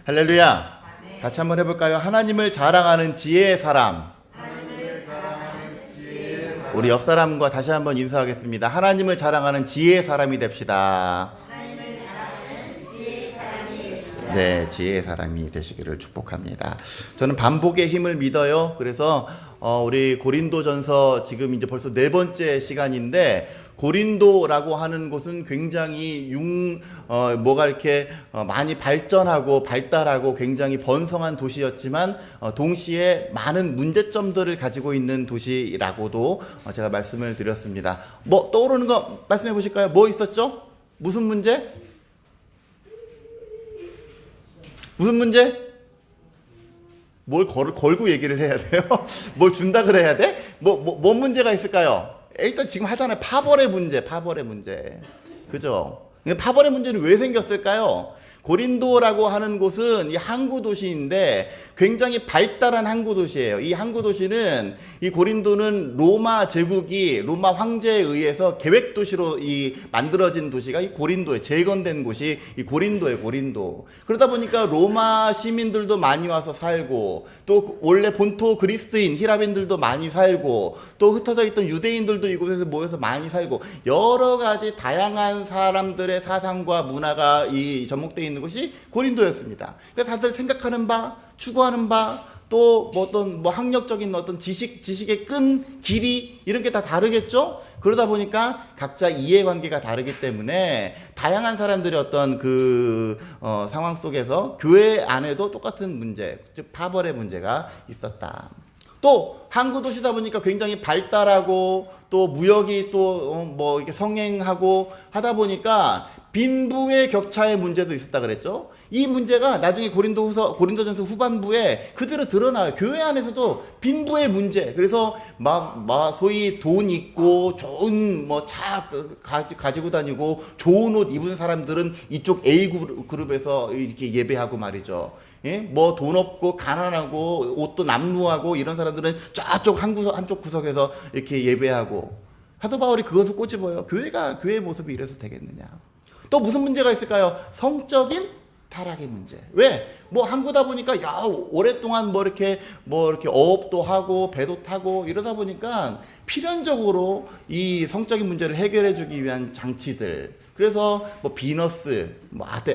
할렐루야. 같이 한번 해볼까요? 하나님을 자랑하는 지혜의 사람. 우리 옆 사람과 다시 한번 인사하겠습니다. 하나님을 자랑하는 지혜의 사람이 됩시다. 네, 지혜의 사람이 되시기를 축복합니다. 저는 반복의 힘을 믿어요. 그래서 우리 고린도전서 지금 이제 벌써 4번째 시간인데, 고린도라고 하는 곳은 굉장히 뭐가 이렇게 많이 발전하고 발달하고 굉장히 번성한 도시였지만 동시에 많은 문제점들을 가지고 있는 도시라고도 제가 말씀을 드렸습니다. 뭐 떠오르는 거 말씀해 보실까요? 뭐 있었죠? 무슨 문제? 무슨 문제? 뭘 걸고 얘기를 해야 돼요? 뭘 준다 그래야 돼? 뭔 문제가 있을까요? 일단 지금 하잖아요. 파벌의 문제. 그죠? 파벌의 문제는 왜 생겼을까요? 고린도라고 하는 곳은 이 항구 도시인데 굉장히 발달한 항구 도시예요. 이 항구 도시는, 이 고린도는 로마 제국이 로마 황제에 의해서 계획 도시로 만들어진 도시가 이 고린도에 재건된 곳이 이 고린도예요. 고린도. 그러다 보니까 로마 시민들도 많이 와서 살고, 또 원래 본토 그리스인 히라빈들도 많이 살고, 또 흩어져 있던 유대인들도 이곳에서 모여서 많이 살고, 여러 가지 다양한 사람들의 사상과 문화가 접목되어 있는 곳이 고린도였습니다. 그래서 다들 생각하는 바, 추구하는 바, 또 어떤 학력적인 어떤 지식의 끈, 길이, 이런 게 다 다르겠죠? 그러다 보니까 각자 이해관계가 다르기 때문에 다양한 사람들의 어떤 상황 속에서 교회 안에도 똑같은 문제, 즉 파벌의 문제가 있었다. 또 항구 도시다 보니까 굉장히 발달하고, 또 무역이 또 이렇게 성행하고 하다 보니까 빈부의 격차의 문제도 있었다 그랬죠. 이 문제가 나중에 고린도전서 후반부에 그대로 드러나요. 교회 안에서도 빈부의 문제. 그래서 소위 돈 있고 좋은 차 가지고 다니고 좋은 옷 입은 사람들은 이쪽 A 그룹에서 이렇게 예배하고 말이죠. 예? 돈 없고 가난하고 옷도 남루하고 이런 사람들은 저쪽 한쪽 구석에서 이렇게 예배하고. 사도 바울이 그것을 꼬집어요. 교회의 모습이 이래서 되겠느냐. 또 무슨 문제가 있을까요? 성적인 타락의 문제. 왜? 항구다 보니까 오랫동안 이렇게 어업도 하고 배도 타고 이러다 보니까 필연적으로 이 성적인 문제를 해결해 주기 위한 장치들. 그래서 비너스,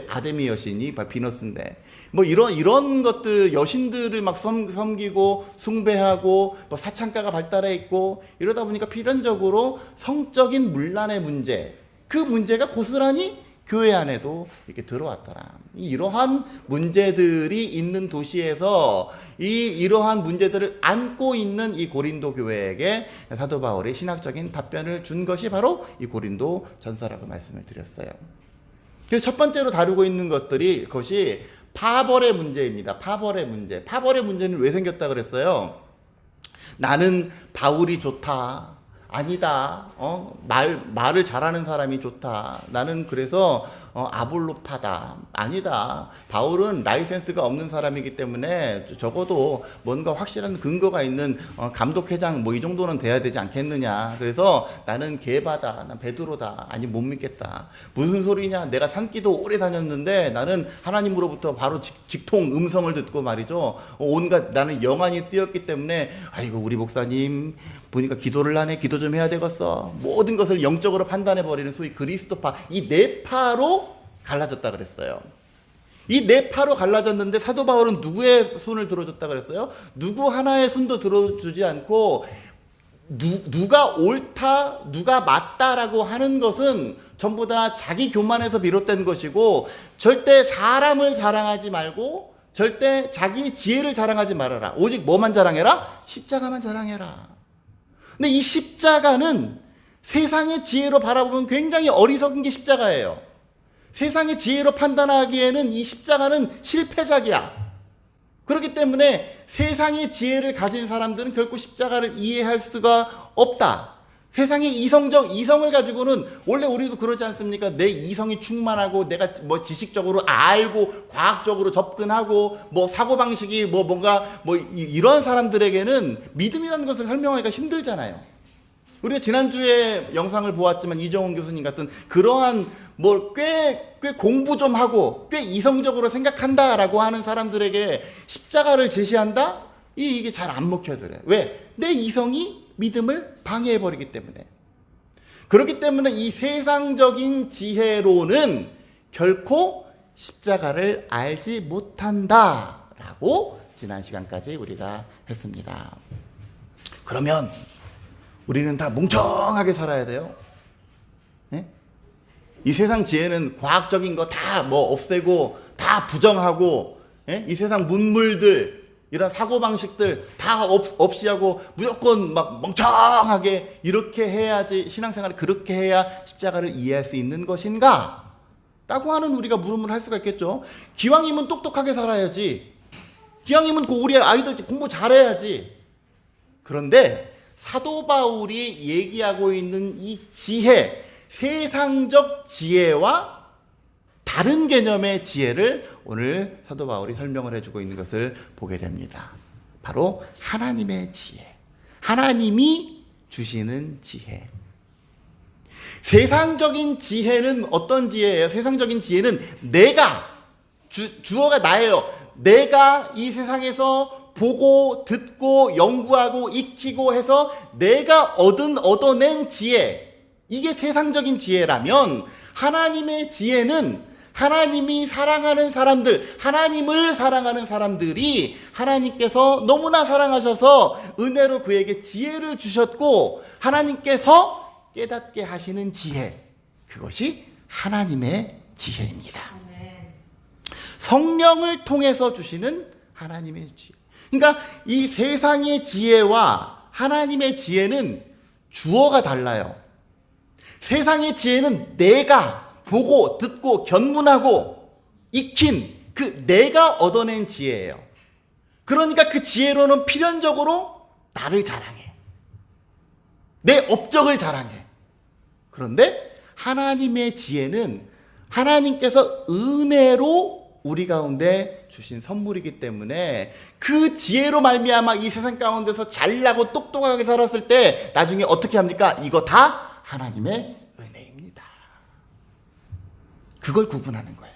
아데미 여신이 비너스인데, 이런 것들, 여신들을 막 섬기고 숭배하고 사창가가 발달해 있고 이러다 보니까 필연적으로 성적인 문란의 문제, 그 문제가 고스란히 교회 안에도 이렇게 들어왔더라. 이러한 문제들이 있는 도시에서 이러한 문제들을 안고 있는 이 고린도 교회에게 사도 바울이 신학적인 답변을 준 것이 바로 이 고린도 전서라고 말씀을 드렸어요. 그래서 첫 번째로 다루고 있는 것이 파벌의 문제입니다. 파벌의 문제. 파벌의 문제는 왜 생겼다 그랬어요? 나는 바울이 좋다. 아니다. 말을 잘하는 사람이 좋다. 나는 그래서 아볼로파다. 아니다. 바울은 라이센스가 없는 사람이기 때문에 적어도 뭔가 확실한 근거가 있는 감독회장 이 정도는 돼야 되지 않겠느냐. 그래서 나는 게바다. 난 베드로다. 아니 못 믿겠다. 무슨 소리냐. 내가 산기도 오래 다녔는데 나는 하나님으로부터 바로 직통 음성을 듣고 말이죠. 온갖 나는 영안이 뛰었기 때문에 아이고 우리 목사님 보니까 기도를 하네. 기도 좀 해야 되겠어. 모든 것을 영적으로 판단해버리는 소위 그리스도파, 이 네파로 갈라졌다 그랬어요. 이 네파로 갈라졌는데 사도 바울은 누구의 손을 들어줬다 그랬어요? 누구 하나의 손도 들어주지 않고 누가 옳다, 누가 맞다라고 하는 것은 전부 다 자기 교만에서 비롯된 것이고, 절대 사람을 자랑하지 말고 절대 자기 지혜를 자랑하지 말아라. 오직 뭐만 자랑해라? 십자가만 자랑해라. 근데 이 십자가는 세상의 지혜로 바라보면 굉장히 어리석은 게 십자가예요. 세상의 지혜로 판단하기에는 이 십자가는 실패작이야. 그렇기 때문에 세상의 지혜를 가진 사람들은 결코 십자가를 이해할 수가 없다. 세상의 이성을 가지고는, 원래 우리도 그러지 않습니까? 내 이성이 충만하고 내가 지식적으로 알고 과학적으로 접근하고 사고방식이 뭔가 이런 사람들에게는 믿음이라는 것을 설명하기가 힘들잖아요. 우리가 지난주에 영상을 보았지만 이정훈 교수님 같은 그러한 꽤 공부 좀 하고 꽤 이성적으로 생각한다라고 하는 사람들에게 십자가를 제시한다? 이게 잘 안 먹혀져요. 왜? 내 이성이 믿음을 방해해버리기 때문에. 그렇기 때문에 이 세상적인 지혜로는 결코 십자가를 알지 못한다라고 지난 시간까지 우리가 했습니다. 그러면 우리는 다 멍청하게 살아야 돼요. 네? 이 세상 지혜는 과학적인 거 다 없애고 다 부정하고, 네? 이 세상 문물들 이런 사고방식들 다 없이 하고 무조건 막 멍청하게 이렇게 해야지, 신앙생활을 그렇게 해야 십자가를 이해할 수 있는 것인가? 라고 하는 우리가 물음을 할 수가 있겠죠. 기왕이면 똑똑하게 살아야지. 기왕이면 우리 아이들 공부 잘해야지. 그런데 사도 바울이 얘기하고 있는 이 지혜, 세상적 지혜와 다른 개념의 지혜를 오늘 사도 바울이 설명을 해주고 있는 것을 보게 됩니다. 바로 하나님의 지혜, 하나님이 주시는 지혜. 세상적인 지혜는 어떤 지혜예요? 세상적인 지혜는 내가, 주어가 나예요. 내가 이 세상에서 보고 듣고 연구하고 익히고 해서 내가 얻어낸 지혜, 이게 세상적인 지혜라면, 하나님의 지혜는 하나님이 사랑하는 사람들, 하나님을 사랑하는 사람들이 하나님께서 너무나 사랑하셔서 은혜로 그에게 지혜를 주셨고 하나님께서 깨닫게 하시는 지혜, 그것이 하나님의 지혜입니다. 성령을 통해서 주시는 하나님의 지혜. 그러니까 이 세상의 지혜와 하나님의 지혜는 주어가 달라요. 세상의 지혜는 내가 보고 듣고 견문하고 익힌 그 내가 얻어낸 지혜예요. 그러니까 그 지혜로는 필연적으로 나를 자랑해. 내 업적을 자랑해. 그런데 하나님의 지혜는 하나님께서 은혜로 우리 가운데 주신 선물이기 때문에 그 지혜로 말미암아 이 세상 가운데서 잘나고 똑똑하게 살았을 때 나중에 어떻게 합니까? 이거 다 하나님의 은혜입니다. 그걸 구분하는 거예요.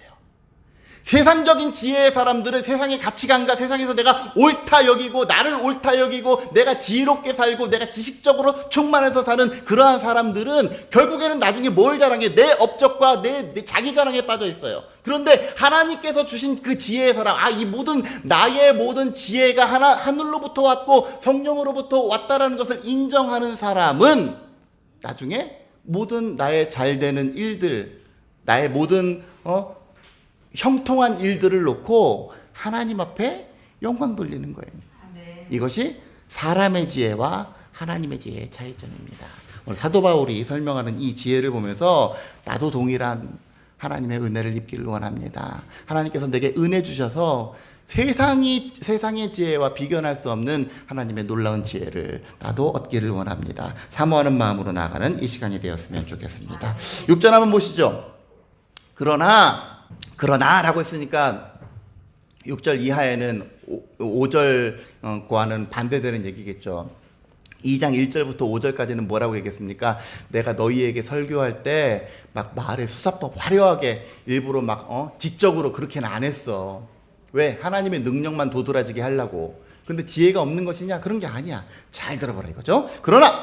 세상적인 지혜의 사람들은 세상의 가치관과 세상에서 내가 옳다 여기고 나를 옳다 여기고 내가 지혜롭게 살고 내가 지식적으로 충만해서 사는 그러한 사람들은 결국에는 나중에 뭘 자랑해? 내 업적과 내 자기 자랑에 빠져 있어요. 그런데 하나님께서 주신 그 지혜의 사람, 이 모든 나의 모든 지혜가 하늘로부터 왔고 성령으로부터 왔다라는 것을 인정하는 사람은 나중에 모든 나의 잘 되는 일들, 나의 모든 형통한 일들을 놓고 하나님 앞에 영광 돌리는 거예요. 아멘. 이것이 사람의 지혜와 하나님의 지혜의 차이점입니다. 오늘 사도 바울이 설명하는 이 지혜를 보면서 나도 동일한 하나님의 은혜를 입기를 원합니다. 하나님께서 내게 은혜 주셔서 세상의 지혜와 비견할 수 없는 하나님의 놀라운 지혜를 나도 얻기를 원합니다. 사모하는 마음으로 나아가는 이 시간이 되었으면 좋겠습니다. 6절 한번 보시죠. 그러나라고 했으니까 6절 이하에는 5절과는 반대되는 얘기겠죠. 2장 1절부터 5절까지는 뭐라고 얘기했습니까? 내가 너희에게 설교할 때 막 말의 수사법 화려하게 일부러 막 지적으로 그렇게는 안 했어. 왜? 하나님의 능력만 도드라지게 하려고. 근데 지혜가 없는 것이냐? 그런 게 아니야. 잘 들어보라 이거죠. 그러나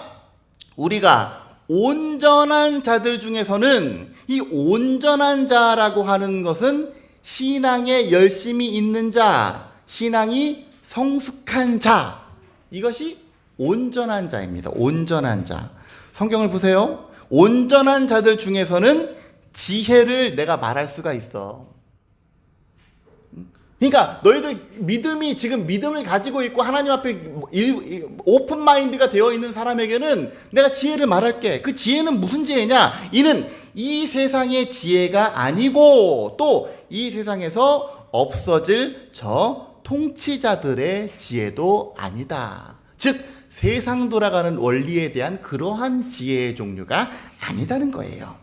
우리가 온전한 자들 중에서는 이 온전한 자라고 하는 것은 신앙에 열심히 있는 자, 신앙이 성숙한 자, 이것이 온전한 자입니다. 온전한 자. 성경을 보세요. 온전한 자들 중에서는 지혜를 내가 말할 수가 있어. 그러니까 너희들 지금 믿음을 가지고 있고 하나님 앞에 오픈 마인드가 되어 있는 사람에게는 내가 지혜를 말할게. 그 지혜는 무슨 지혜냐? 이는 이 세상의 지혜가 아니고 또 이 세상에서 없어질 저 통치자들의 지혜도 아니다. 즉 세상 돌아가는 원리에 대한 그러한 지혜의 종류가 아니다는 거예요.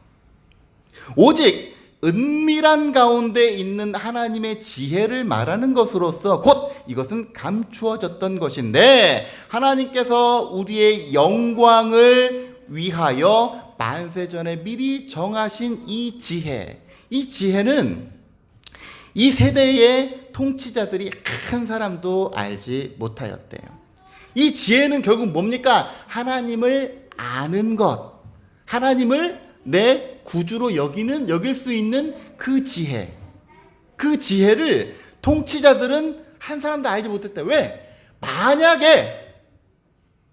오직 은밀한 가운데 있는 하나님의 지혜를 말하는 것으로서 곧 이것은 감추어졌던 것인데 하나님께서 우리의 영광을 위하여 만세전에 미리 정하신 이 지혜. 이 지혜는 이 세대의 통치자들이 한 사람도 알지 못하였대요. 이 지혜는 결국 뭡니까? 하나님을 아는 것. 하나님을 내 구주로 여길 수 있는 그 지혜. 그 지혜를 통치자들은 한 사람도 알지 못했다. 왜? 만약에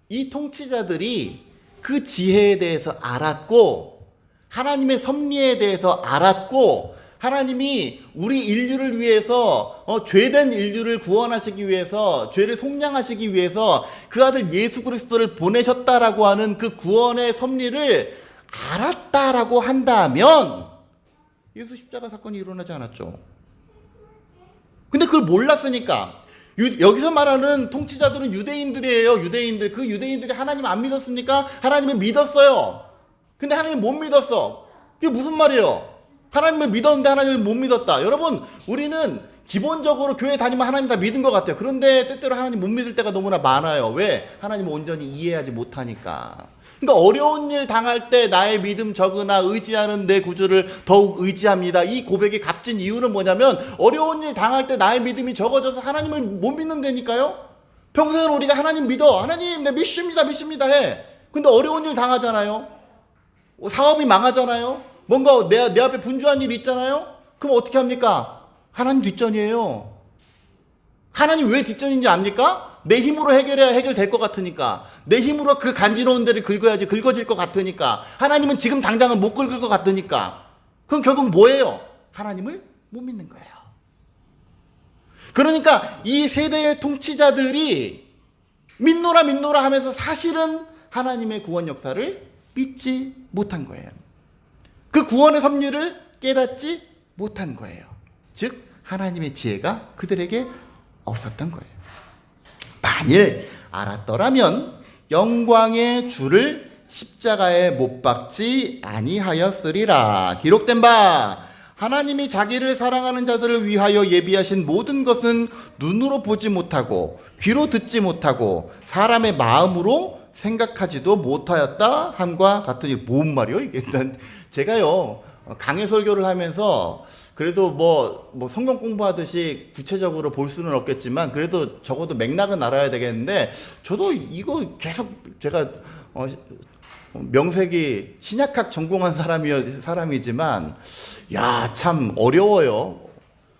이 통치자들이 그 지혜에 대해서 알았고 하나님의 섭리에 대해서 알았고 하나님이 우리 인류를 위해서 죄된 인류를 구원하시기 위해서 죄를 속량하시기 위해서 그 아들 예수 그리스도를 보내셨다라고 하는 그 구원의 섭리를 알았다라고 한다면 예수 십자가 사건이 일어나지 않았죠. 근데 그걸 몰랐으니까 여기서 말하는 통치자들은 유대인들이에요. 유대인들. 그 유대인들이 하나님 안 믿었습니까? 하나님을 믿었어요. 근데 하나님 못 믿었어. 그게 무슨 말이에요? 하나님을 믿었는데 하나님을 못 믿었다. 여러분, 우리는 기본적으로 교회 다니면 하나님 다 믿은 것 같아요. 그런데 때때로 하나님 못 믿을 때가 너무나 많아요. 왜? 하나님을 온전히 이해하지 못하니까. 그러니까 어려운 일 당할 때 나의 믿음 적으나 의지하는 내 구주를 더욱 의지합니다. 이 고백이 값진 이유는 뭐냐면 어려운 일 당할 때 나의 믿음이 적어져서 하나님을 못 믿는다니까요. 평소에는 우리가 하나님 믿어. 하나님 내 믿습니다 해. 근데 어려운 일 당하잖아요. 사업이 망하잖아요. 뭔가 내 앞에 분주한 일이 있잖아요. 그럼 어떻게 합니까? 하나님 뒷전이에요. 하나님 왜 뒷전인지 압니까? 내 힘으로 해결해야 해결될 것 같으니까. 내 힘으로 그 간지러운 데를 긁어야지 긁어질 것 같으니까. 하나님은 지금 당장은 못 긁을 것 같으니까. 그럼 결국 뭐예요? 하나님을 못 믿는 거예요. 그러니까 이 세대의 통치자들이 믿노라 하면서 사실은 하나님의 구원 역사를 믿지 못한 거예요. 그 구원의 섭리를 깨닫지 못한 거예요. 즉 하나님의 지혜가 그들에게 없었던 거예요. 만일 알았더라면 영광의 주를 십자가에 못 박지 아니하였으리라. 기록된 바 하나님이 자기를 사랑하는 자들을 위하여 예비하신 모든 것은 눈으로 보지 못하고 귀로 듣지 못하고 사람의 마음으로 생각하지도 못하였다 함과 같으니. 뭔 말이요 이게? 일단 제가요 강해 설교를 하면서 그래도 뭐 성경 공부하듯이 구체적으로 볼 수는 없겠지만 그래도 적어도 맥락은 알아야 되겠는데 저도 이거 계속 제가 명색이 신약학 전공한 사람이지만 야, 참 어려워요.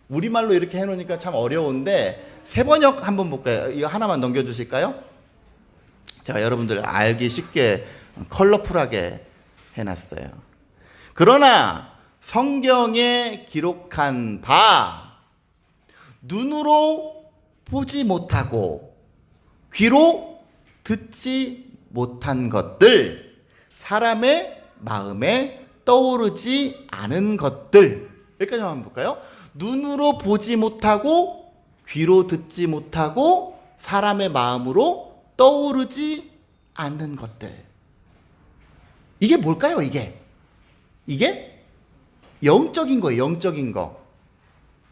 우리말로 이렇게 해놓으니까 참 어려운데 세번역 한번 볼까요? 이거 하나만 넘겨주실까요? 제가 여러분들 알기 쉽게 컬러풀하게 해놨어요. 그러나 성경에 기록한 바 눈으로 보지 못하고 귀로 듣지 못한 것들, 사람의 마음에 떠오르지 않은 것들, 여기까지 한번 볼까요? 눈으로 보지 못하고 귀로 듣지 못하고 사람의 마음으로 떠오르지 않는 것들. 이게 뭘까요? 이게 영적인 거예요. 영적인 거.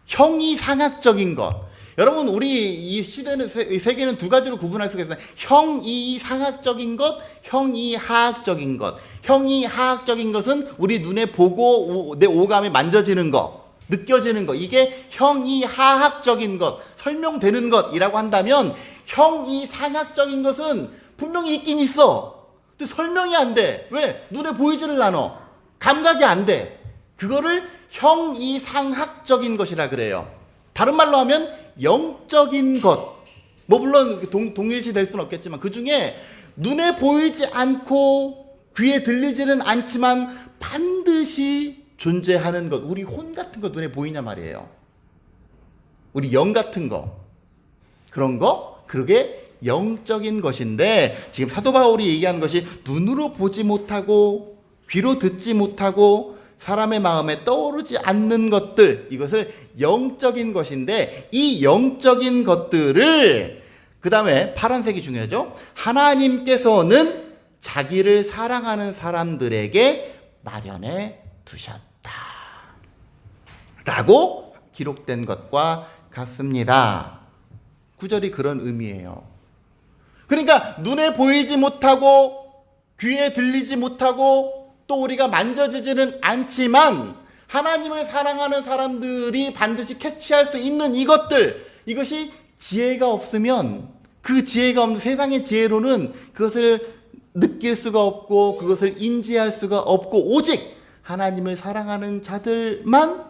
형이상학적인 것. 여러분 우리 이 시대는 세계는 두 가지로 구분할 수가 있어요. 형이상학적인 것, 형이하학적인 것. 형이하학적인 것은 우리 눈에 보고 내 오감에 만져지는 것, 느껴지는 것. 이게 형이하학적인 것, 설명되는 것이라고 한다면 형이상학적인 것은 분명히 있긴 있어. 근데 설명이 안 돼. 왜? 눈에 보이지를 않아. 감각이 안 돼. 그거를 형이상학적인 것이라 그래요. 다른 말로 하면 영적인 것. 뭐 물론 동일시 될 수는 없겠지만 그 중에 눈에 보이지 않고 귀에 들리지는 않지만 반드시 존재하는 것. 우리 혼 같은 거 눈에 보이냐 말이에요. 우리 영 같은 거. 그런 거? 그게 영적인 것인데 지금 사도 바울이 얘기하는 것이 눈으로 보지 못하고 귀로 듣지 못하고 사람의 마음에 떠오르지 않는 것들, 이것을 영적인 것인데 이 영적인 것들을 그 다음에 파란색이 중요하죠. 하나님께서는 자기를 사랑하는 사람들에게 마련해 두셨다 라고 기록된 것과 같습니다. 구절이 그런 의미예요. 그러니까 눈에 보이지 못하고 귀에 들리지 못하고 또 우리가 만져지지는 않지만 하나님을 사랑하는 사람들이 반드시 캐치할 수 있는 이것들, 이것이 지혜가 없으면 그 지혜가 없는 세상의 지혜로는 그것을 느낄 수가 없고 그것을 인지할 수가 없고 오직 하나님을 사랑하는 자들만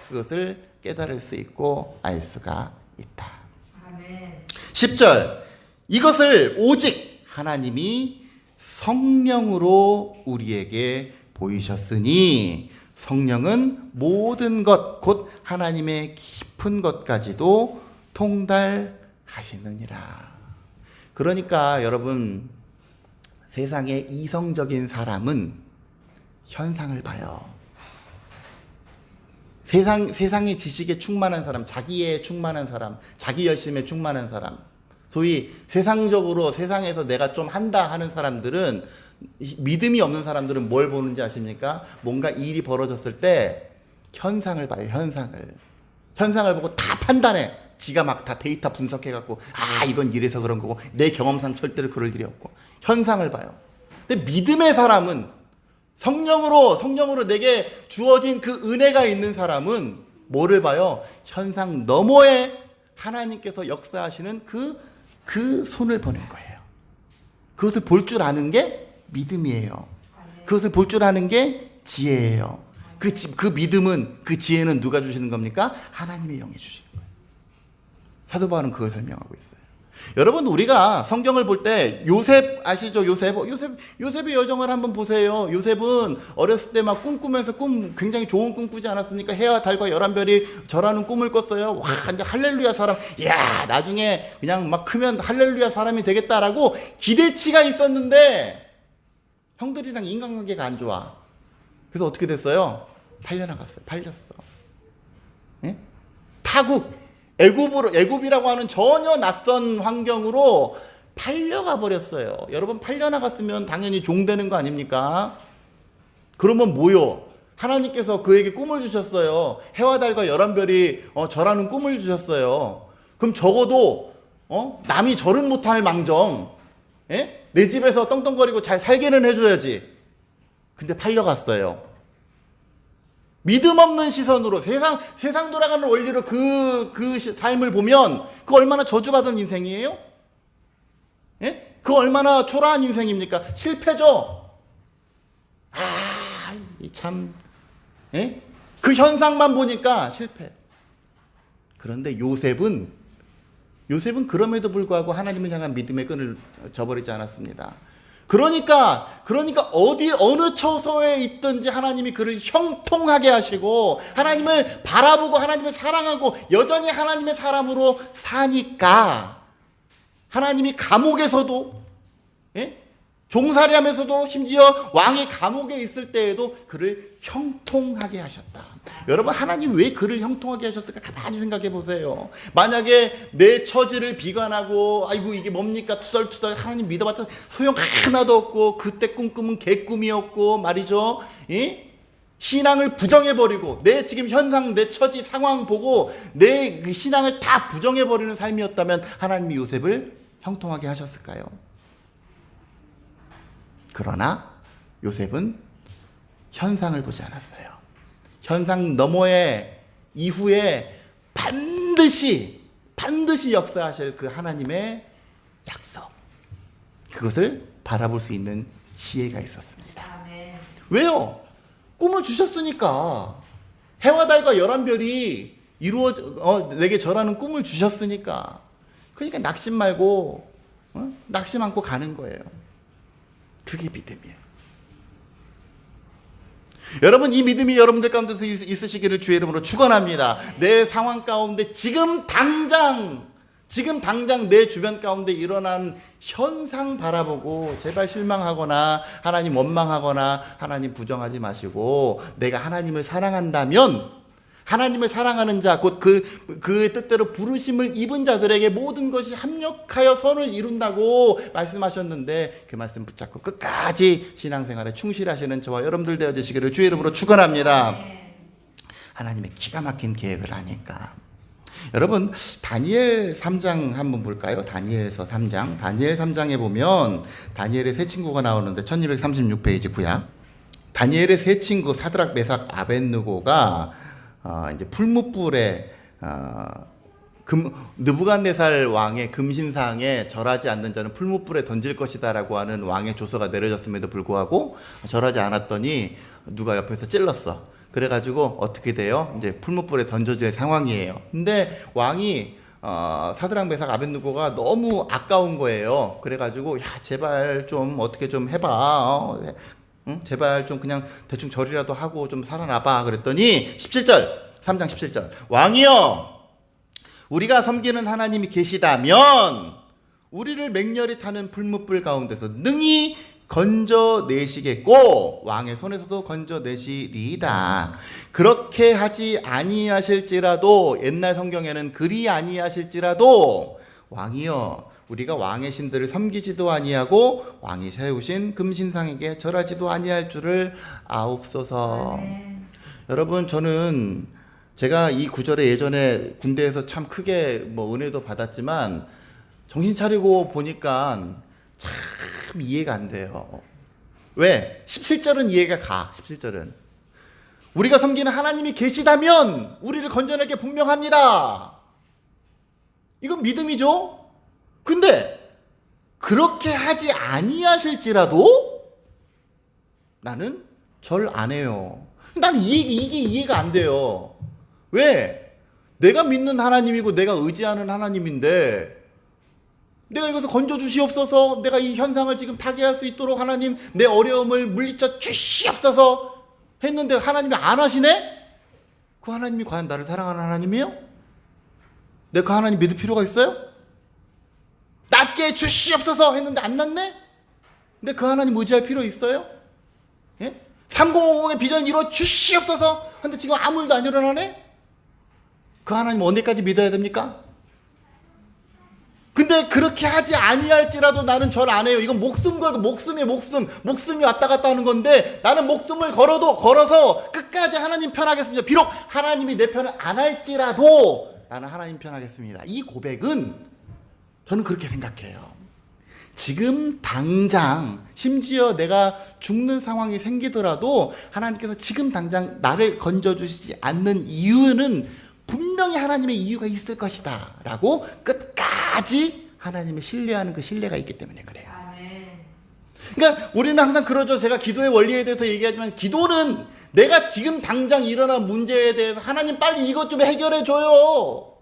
그것을 깨달을 수 있고 알 수가 있다. 아멘. 10절, 이것을 오직 하나님이 성령으로 우리에게 보이셨으니 성령은 모든 것 곧 하나님의 깊은 것까지도 통달하시느니라. 그러니까 여러분, 세상의 이성적인 사람은 현상을 봐요. 세상의 지식에 충만한 사람, 자기에 충만한 사람, 자기 열심에 충만한 사람, 소위 세상적으로 세상에서 내가 좀 한다 하는 사람들은, 믿음이 없는 사람들은 뭘 보는지 아십니까? 뭔가 일이 벌어졌을 때 현상을 봐요. 현상을 보고 다 판단해. 지가 막 다 데이터 분석해갖고 이건 이래서 그런 거고 내 경험상 절대로 그럴 일이 없고 현상을 봐요. 근데 믿음의 사람은 성령으로 내게 주어진 그 은혜가 있는 사람은 뭐를 봐요? 현상 너머에 하나님께서 역사하시는 그 손을 보는 거예요. 그것을 볼 줄 아는 게 믿음이에요. 그것을 볼 줄 아는 게 지혜예요. 그 믿음은, 그 지혜는 누가 주시는 겁니까? 하나님의 영이 주시는 거예요. 사도 바울은 그걸 설명하고 있어요. 여러분, 우리가 성경을 볼 때 요셉 아시죠? 요셉의 여정을 한번 보세요. 요셉은 어렸을 때 막 꿈꾸면서 굉장히 좋은 꿈 꾸지 않았습니까? 해와 달과 열한 별이 절하는 꿈을 꿨어요. 와, 이제 할렐루야 사람. 야, 나중에 그냥 막 크면 할렐루야 사람이 되겠다라고 기대치가 있었는데 형들이랑 인간관계가 안 좋아. 그래서 어떻게 됐어요? 팔렸어. 예? 타국, 애굽이라고 하는 전혀 낯선 환경으로 팔려가 버렸어요. 여러분, 팔려나갔으면 당연히 종 되는 거 아닙니까? 그러면 뭐요? 하나님께서 그에게 꿈을 주셨어요. 해와 달과 열한 별이 절하는 꿈을 주셨어요. 그럼 적어도 남이 절은 못할 망정, 예? 내 집에서 떵떵거리고 잘 살게는 해줘야지. 근데 팔려갔어요. 믿음 없는 시선으로 세상 돌아가는 원리로 그 삶을 보면 그 얼마나 저주받은 인생이에요? 예? 그 얼마나 초라한 인생입니까? 실패죠. 참, 예? 그 현상만 보니까 실패. 그런데 요셉은 그럼에도 불구하고 하나님을 향한 믿음의 끈을 저버리지 않았습니다. 그러니까 어느 처소에 있든지 하나님이 그를 형통하게 하시고 하나님을 바라보고 하나님을 사랑하고 여전히 하나님의 사람으로 사니까 하나님이 감옥에서도, 예? 종살이하면서도 심지어 왕의 감옥에 있을 때에도 그를 형통하게 하셨다. 여러분, 하나님 왜 그를 형통하게 하셨을까? 가만히 생각해 보세요. 만약에 내 처지를 비관하고 아이고 이게 뭡니까 투덜투덜 하나님 믿어봤자 소용 하나도 없고 그때 꿈꾸면 개꿈이었고 말이죠. 신앙을 부정해버리고 내 지금 현상, 내 처지 상황 보고 내 그 신앙을 다 부정해버리는 삶이었다면 하나님이 요셉을 형통하게 하셨을까요? 그러나 요셉은 현상을 보지 않았어요. 현상 너머에 이후에 반드시 역사하실 그 하나님의 약속, 그것을 바라볼 수 있는 지혜가 있었습니다. 아멘. 왜요? 꿈을 주셨으니까. 해와 달과 열한 별이 내게 절하는 꿈을 주셨으니까. 그러니까 낙심 말고 낙심 않고 가는 거예요. 그게 믿음이에요. 여러분, 이 믿음이 여러분들 가운데서 있으시기를 주의 이름으로 축원합니다. 내 상황 가운데 지금 당장 내 주변 가운데 일어난 현상 바라보고 제발 실망하거나 하나님 원망하거나 하나님 부정하지 마시고 내가 하나님을 사랑한다면 하나님을 사랑하는 자, 곧 그 뜻대로 부르심을 입은 자들에게 모든 것이 합력하여 선을 이룬다고 말씀하셨는데 그 말씀 붙잡고 끝까지 신앙생활에 충실하시는 저와 여러분들 되어주시기를 주의 이름으로 축원합니다. 하나님의 기가 막힌 계획을 아니까. 여러분 다니엘 3장 한번 볼까요? 다니엘서 3장. 다니엘 3장에 보면 다니엘의 세 친구가 나오는데 1236페이지 구약. 다니엘의 세 친구 사드락, 메삭, 아벳느고가 이제 풀무불에 느부갓네살 왕의 금신상에 절하지 않는 자는 풀무불에 던질 것이다라고 하는 왕의 조서가 내려졌음에도 불구하고 절하지 않았더니 누가 옆에서 찔렀어. 그래가지고 어떻게 돼요? 이제 풀무불에 던져질 상황이에요. 근데 왕이 사드락, 메삭, 아벳느고가 너무 아까운 거예요. 그래가지고 야 제발 좀 어떻게 좀 해봐. 응? 제발 좀 그냥 대충 절이라도 하고 좀 살아나봐. 그랬더니 17절 3장 17절 왕이여 우리가 섬기는 하나님이 계시다면 우리를 맹렬히 타는 풀무불 가운데서 능히 건져내시겠고 왕의 손에서도 건져내시리이다. 그렇게 하지 아니하실지라도 옛날 성경에는 그리 아니하실지라도 왕이여 우리가 왕의 신들을 섬기지도 아니하고 왕이 세우신 금신상에게 절하지도 아니할 줄을 아옵소서. 여러분 저는 제가 이 구절에 예전에 군대에서 참 크게 은혜도 받았지만 정신 차리고 보니까 참 이해가 안 돼요. 왜? 17절은 이해가 가. 17절은 우리가 섬기는 하나님이 계시다면 우리를 건져낼 게 분명합니다. 이건 믿음이죠. 근데 그렇게 하지 아니하실지라도 나는 절 안 해요. 나는 이게 이해가 안 돼요. 왜? 내가 믿는 하나님이고 내가 의지하는 하나님인데 내가 이것을 건져주시옵소서. 내가 이 현상을 지금 타개할 수 있도록 하나님 내 어려움을 물리쳐 주시옵소서 했는데 하나님이 안 하시네? 그 하나님이 과연 나를 사랑하는 하나님이에요? 내가 그 하나님 믿을 필요가 있어요? 낫게 해 주시옵소서 했는데 안 낫네? 근데 그 하나님 의지할 필요 있어요? 예? 3050의 비전 이루어 주시옵소서 근데 지금 아무 일도 안 일어나네? 그 하나님 언제까지 믿어야 됩니까? 근데 그렇게 하지 아니할지라도 나는 절 안 해요. 이건 목숨 걸고 목숨이 왔다 갔다 하는 건데 나는 목숨을 걸어서 끝까지 하나님 편하겠습니다. 비록 하나님이 내 편을 안 할지라도 나는 하나님 편하겠습니다. 이 고백은 저는 그렇게 생각해요. 지금 당장 심지어 내가 죽는 상황이 생기더라도 하나님께서 지금 당장 나를 건져주시지 않는 이유는 분명히 하나님의 이유가 있을 것이다 라고 끝까지 하나님을 신뢰하는 그 신뢰가 있기 때문에 그래요. 그러니까 우리는 항상 그러죠. 제가 기도의 원리에 대해서 얘기하지만 기도는 내가 지금 당장 일어난 문제에 대해서 하나님 빨리 이것 좀 해결해 줘요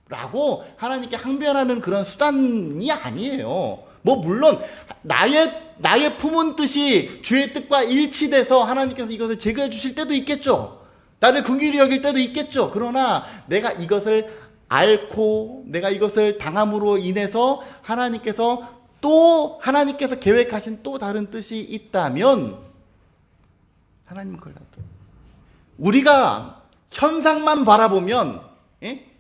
라고 하나님께 항변하는 그런 수단이 아니에요. 물론 나의 품은 뜻이 주의 뜻과 일치돼서 하나님께서 이것을 제거해 주실 때도 있겠죠. 나를 긍휼히 여길 때도 있겠죠. 그러나 내가 이것을 앓고 내가 이것을 당함으로 인해서 하나님께서 계획하신 또 다른 뜻이 있다면 하나님은 그걸 놔둬요. 우리가 현상만 바라보면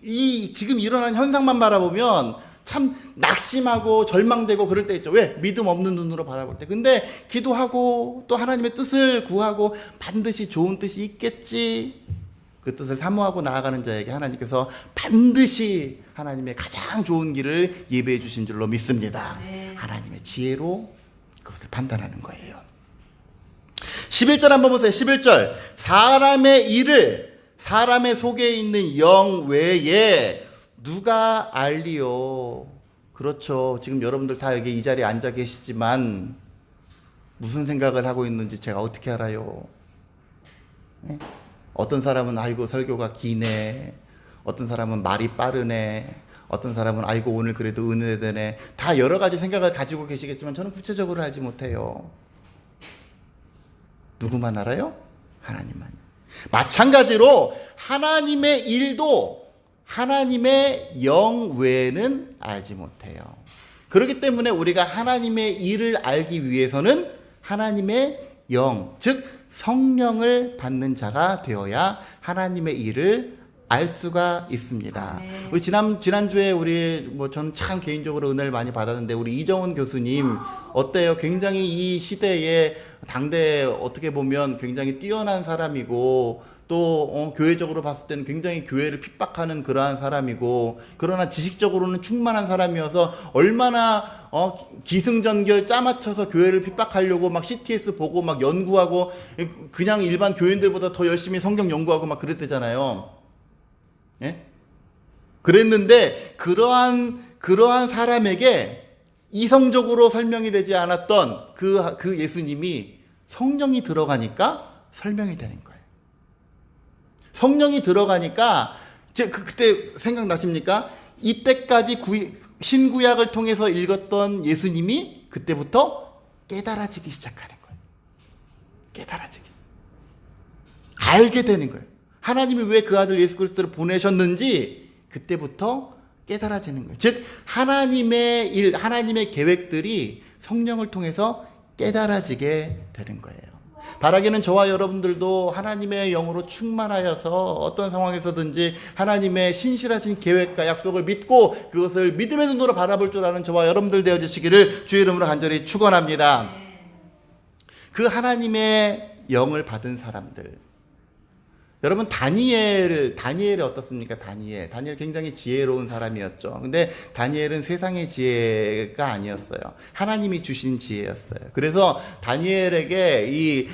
이 지금 일어난 현상만 바라보면 참 낙심하고 절망되고 그럴 때 있죠. 왜? 믿음 없는 눈으로 바라볼 때. 근데 기도하고 또 하나님의 뜻을 구하고 반드시 좋은 뜻이 있겠지. 그 뜻을 사모하고 나아가는 자에게 하나님께서 반드시 하나님의 가장 좋은 길을 예배해 주신 줄로 믿습니다. 하나님의 지혜로 그것을 판단하는 거예요. 11절 한번 보세요. 11절 사람의 일을 사람의 속에 있는 영 외에 누가 알리요? 그렇죠. 지금 여러분들 다 여기 이 자리에 앉아 계시지만 무슨 생각을 하고 있는지 제가 어떻게 알아요? 네? 어떤 사람은 아이고 설교가 기네. 어떤 사람은 말이 빠르네. 어떤 사람은 아이고 오늘 그래도 은혜되네. 다 여러 가지 생각을 가지고 계시겠지만 저는 구체적으로 알지 못해요. 누구만 알아요? 하나님만. 마찬가지로 하나님의 일도 하나님의 영 외에는 알지 못해요. 그렇기 때문에 우리가 하나님의 일을 알기 위해서는 하나님의 영, 즉 성령을 받는 자가 되어야 하나님의 일을 알 수가 있습니다. 우리 지난주에 저는 참 개인적으로 은혜를 많이 받았는데 우리 이정훈 교수님 어때요? 굉장히 이 시대에 당대에 어떻게 보면 굉장히 뛰어난 사람이고 또 교회적으로 봤을 때는 굉장히 교회를 핍박하는 그러한 사람이고, 그러나 지식적으로는 충만한 사람이어서 얼마나 기승전결 짜맞춰서 교회를 핍박하려고 막 CTS 보고 막 연구하고, 그냥 일반 교인들보다 더 열심히 성경 연구하고 막 그랬대잖아요. 예? 그랬는데 그러한 사람에게 이성적으로 설명이 되지 않았던 그 예수님이 성령이 들어가니까 설명이 되는 거예요. 성령이 들어가니까 그때 생각나십니까? 이때까지 신구약을 통해서 읽었던 예수님이 그때부터 깨달아지기 시작하는 거예요. 깨달아지기. 알게 되는 거예요. 하나님이 왜 그 아들 예수 그리스도를 보내셨는지 그때부터 깨달아지는 거예요. 즉 하나님의 일, 하나님의 계획들이 성령을 통해서 깨달아지게 되는 거예요. 바라기는 저와 여러분들도 하나님의 영으로 충만하여서 어떤 상황에서든지 하나님의 신실하신 계획과 약속을 믿고 그것을 믿음의 눈으로 바라볼 줄 아는 저와 여러분들 되어주시기를 주의 이름으로 간절히 축원합니다. 그 하나님의 영을 받은 사람들, 여러분 다니엘이 어떻습니까? 다니엘 굉장히 지혜로운 사람이었죠. 근데 다니엘은 세상의 지혜가 아니었어요. 하나님이 주신 지혜였어요. 그래서 다니엘에게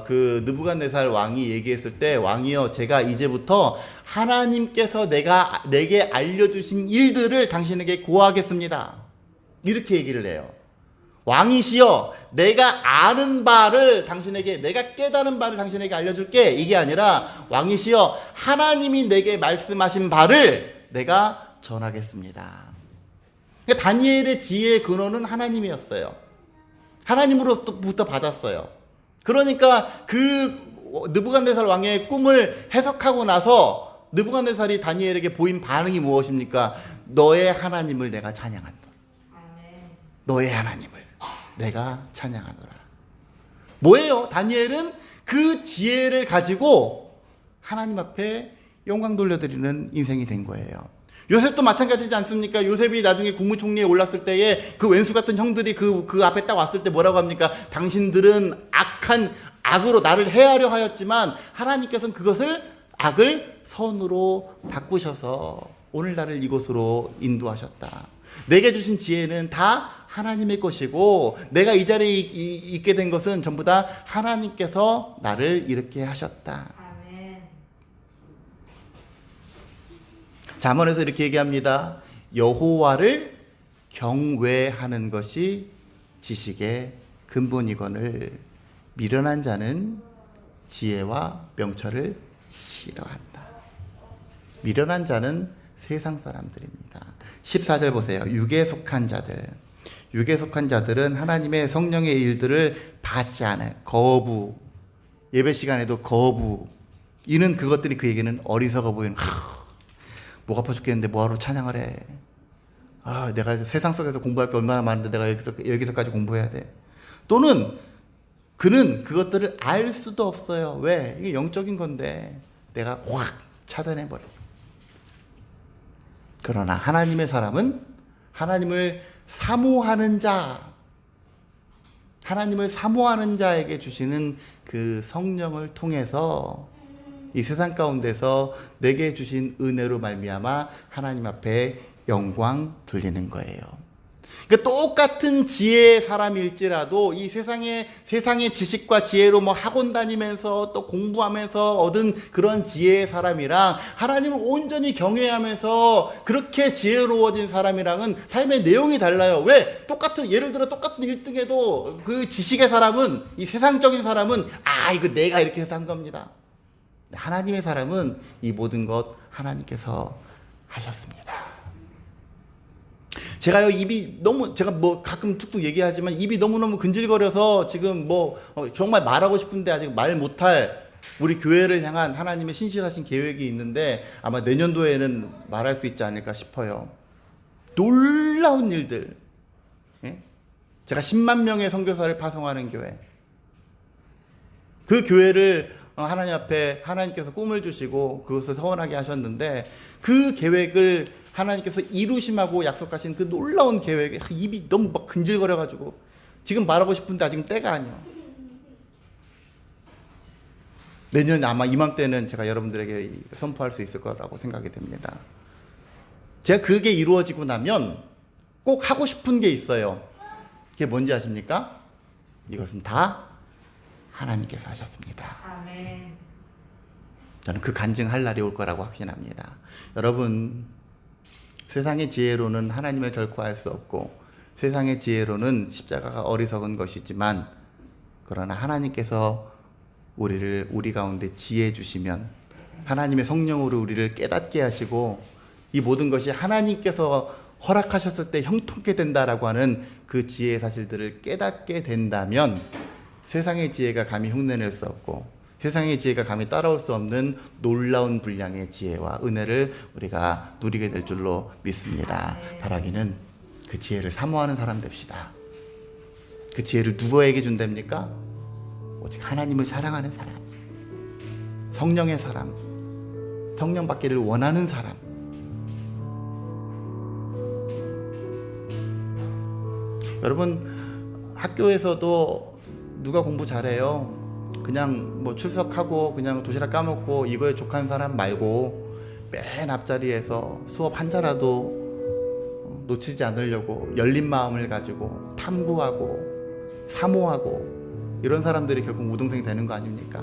그 느부갓네살 왕이 얘기했을 때, 왕이여, 제가 이제부터 하나님께서 내게 알려주신 일들을 당신에게 고하겠습니다. 이렇게 얘기를 해요. 왕이시여, 내가 아는 바를 당신에게, 내가 깨달은 바를 당신에게 알려줄게. 이게 아니라, 왕이시여, 하나님이 내게 말씀하신 바를 내가 전하겠습니다. 그러니까 다니엘의 지혜의 근원은 하나님이었어요. 하나님으로부터 받았어요. 그러니까 그 느부갓네살 왕의 꿈을 해석하고 나서 느부갓네살이 다니엘에게 보인 반응이 무엇입니까? 너의 하나님을 내가 찬양한다. 너의 하나님을 내가 찬양하노라. 뭐예요? 다니엘은 그 지혜를 가지고 하나님 앞에 영광 돌려드리는 인생이 된 거예요. 요셉도 마찬가지지 않습니까? 요셉이 나중에 국무총리에 올랐을 때에 그 왼수 같은 형들이 그 앞에 딱 왔을 때 뭐라고 합니까? 당신들은 악으로 나를 해하려 하였지만 하나님께서는 그것을 악을 선으로 바꾸셔서 오늘날을 이곳으로 인도하셨다. 내게 주신 지혜는 다 하나님의 것이고 내가 이 자리에 있게 된 것은 전부 다 하나님께서 나를 이렇게 하셨다. 아멘. 잠언에서 이렇게 얘기합니다. 여호와를 경외하는 것이 지식의 근본이거늘 미련한 자는 지혜와 명철을 싫어한다. 미련한 자는 세상 사람들입니다. 14절 보세요. 육에 속한 자들은 하나님의 성령의 일들을 받지 않아요. 거부. 예배 시간에도 거부. 이는 그것들이 그에게는 어리석어 보이는, 목 아파 죽겠는데 뭐하러 찬양을 해. 내가 세상 속에서 공부할 게 얼마나 많은데 내가 여기서까지 공부해야 돼. 또는 그는 그것들을 알 수도 없어요. 왜? 이게 영적인 건데 내가 확 차단해버려. 그러나 하나님의 사람은 하나님을 사모하는 자에게 주시는 그 성령을 통해서 이 세상 가운데서 내게 주신 은혜로 말미암아 하나님 앞에 영광 돌리는 거예요. 그러니까 똑같은 지혜의 사람일지라도 이 세상의 지식과 지혜로 뭐 학원 다니면서 또 공부하면서 얻은 그런 지혜의 사람이랑 하나님을 온전히 경외하면서 그렇게 지혜로워진 사람이랑은 삶의 내용이 달라요. 왜? 예를 들어 똑같은 1등에도 그 지식의 사람은, 이 세상적인 사람은 이거 내가 이렇게 해서 한 겁니다. 하나님의 사람은 이 모든 것 하나님께서 하셨습니다. 제가요, 제가 뭐 가끔 툭툭 얘기하지만 입이 너무너무 근질거려서 지금 정말 말하고 싶은데 아직 말 못할 우리 교회를 향한 하나님의 신실하신 계획이 있는데 아마 내년도에는 말할 수 있지 않을까 싶어요. 놀라운 일들. 예? 제가 10만 명의 선교사를 파송하는 교회. 그 교회를 하나님 앞에 하나님께서 꿈을 주시고 그것을 서원하게 하셨는데 그 계획을 하나님께서 이루심하고 약속하신 그 놀라운 계획에 입이 너무 막 근질거려가지고 지금 말하고 싶은데 아직은 때가 아니야. 내년 아마 이맘때는 제가 여러분들에게 선포할 수 있을 거라고 생각이 됩니다. 제가 그게 이루어지고 나면 꼭 하고 싶은 게 있어요. 그게 뭔지 아십니까? 이것은 다 하나님께서 하셨습니다. 아멘. 저는 그 간증할 날이 올 거라고 확신합니다. 여러분, 세상의 지혜로는 하나님을 결코 알 수 없고 세상의 지혜로는 십자가가 어리석은 것이지만 그러나 하나님께서 우리 가운데 지혜 주시면 하나님의 성령으로 우리를 깨닫게 하시고 이 모든 것이 하나님께서 허락하셨을 때 형통케 된다라고 하는 그 지혜의 사실들을 깨닫게 된다면 세상의 지혜가 감히 흉내낼 수 없고 세상의 지혜가 감히 따라올 수 없는 놀라운 분량의 지혜와 은혜를 우리가 누리게 될 줄로 믿습니다. 바라기는 그 지혜를 사모하는 사람 됩시다. 그 지혜를 누구에게 준답니까? 오직 하나님을 사랑하는 사람, 성령의 사람, 성령 받기를 원하는 사람. 여러분, 학교에서도 누가 공부 잘해요? 그냥 뭐 출석하고 그냥 도시락 까먹고 이거에 족한 사람 말고 맨 앞자리에서 수업 한 자라도 놓치지 않으려고 열린 마음을 가지고 탐구하고 사모하고 이런 사람들이 결국 우등생이 되는 거 아닙니까?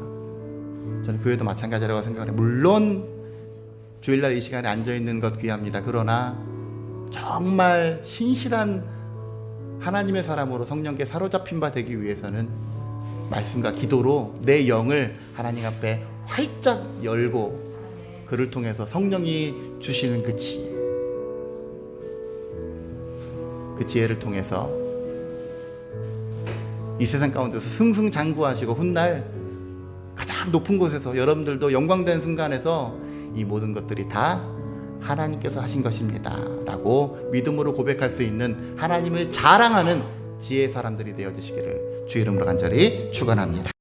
저는 교회도 마찬가지라고 생각해요. 물론 주일날 이 시간에 앉아있는 것 귀합니다. 그러나 정말 신실한 하나님의 사람으로 성령께 사로잡힌 바 되기 위해서는 말씀과 기도로 내 영을 하나님 앞에 활짝 열고 그를 통해서 성령이 주시는 그 지혜, 그 지혜를 통해서 이 세상 가운데서 승승장구하시고 훗날 가장 높은 곳에서 여러분들도 영광된 순간에서 이 모든 것들이 다 하나님께서 하신 것입니다 라고 믿음으로 고백할 수 있는 하나님을 자랑하는 지혜의 사람들이 되어주시기를 주의 이름으로 간절히 축원합니다.